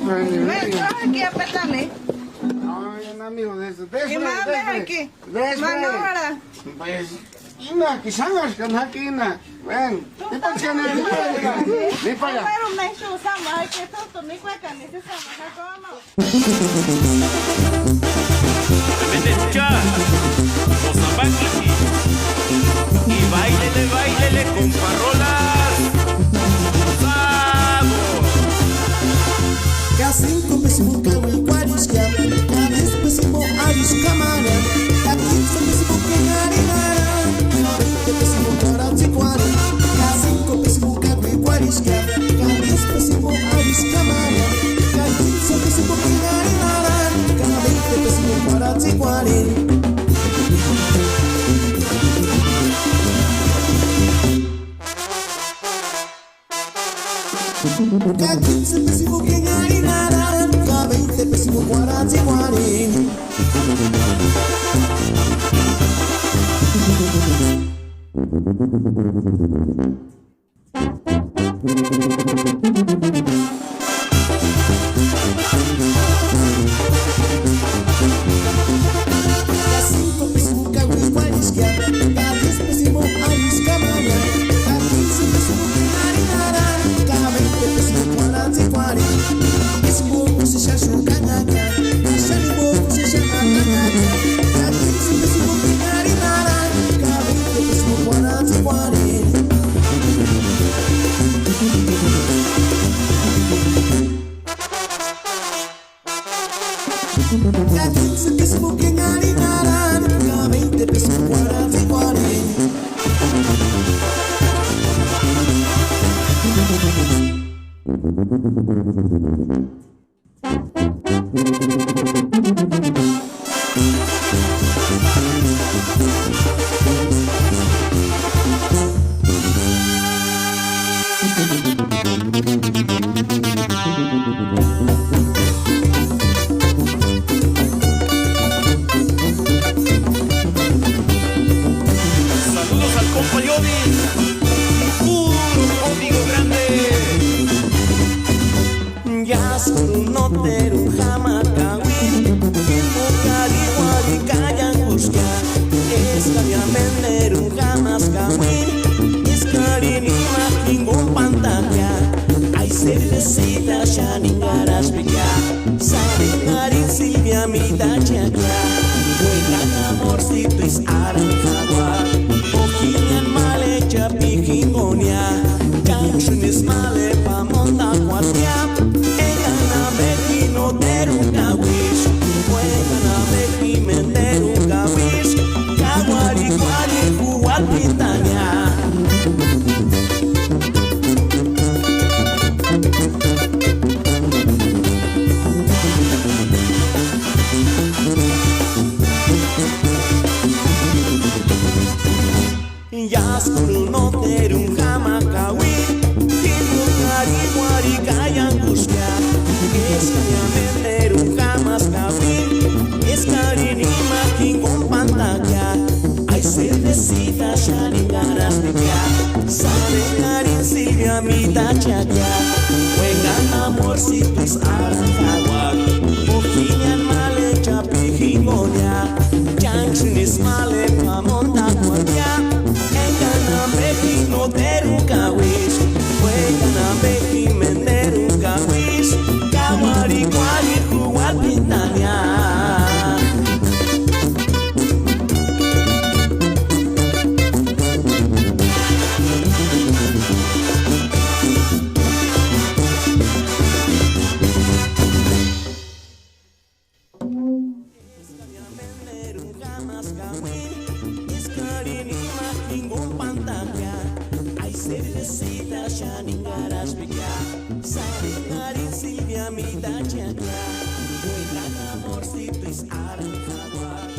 Me traje aquí a petale. Ay, amigo, desde. Y más ves aquí. Manora. Pues, ina, quizás que aquí, ina. Ven. ¿Y por qué no? Ni para allá. Pero me usamos, hay que todo, ni cueca, ni se sabe, ¿cómo? Deben de escuchar Mozambique y bailele con parolas. ¡Vamos! K5 pésimo carro y guarisca, K10 pésimo aris camana, K15 pésimo quejarina, K20 pésimo carats y guari, K5 pésimo carro y guarisca, K10 pésimo aris camana, K15 pésimo quejarina, K20 pésimo carats y guari. K15 pésimo quejarina, K20 pésimo carats y guari. K5 pésimo carro y guarisca, K10 pésimo aris camana, K15 pésimo quejarina, K20 pésimo carats y guari. Pésimo se chachou canhaca, Xanimou se chama canhaca, K15 pésimo quejarina, K20 pésimo carats y guari. K15 pésimo quejarina, K20 pésimo carats y guari. Saludos al compa Yobi y puro código grande. Yasku no teru hamakawin, Ilmu kari wali kayan kuska, Eskari ameneru hamas kawin, Eskari ni makingon pantalla, Ay cervecita shaningaras bella, Saringarin Silvia mita chacha, Buenan amorcito is aranjagua, Ojinian male chapikingonia, Junction is male pa monta guardia, Egana beki no teru kawish, Buegana beki menderu kawish, Kawari kwari huwal pitanya. Yaskuru no teru hamakawin, Ilmu kari wari kayan kuska, Eskari ameneru hamas kawin, Eskari ni makingon pantalla, Ay cervecita shaningaras bella, Saringarin Silvia mita chacha, Juegan amorcito is aranjagua, Ojinian male chapikingonia, Junction is male pa monta guardia, Egana beki no teru kawish, Juegan beki menderu kawish, Kawari kwari huwal pitanya. Ay cervecita shaningaras bella, Saringarin Silvia mita chacha, Buenan amorcito is aranjagua.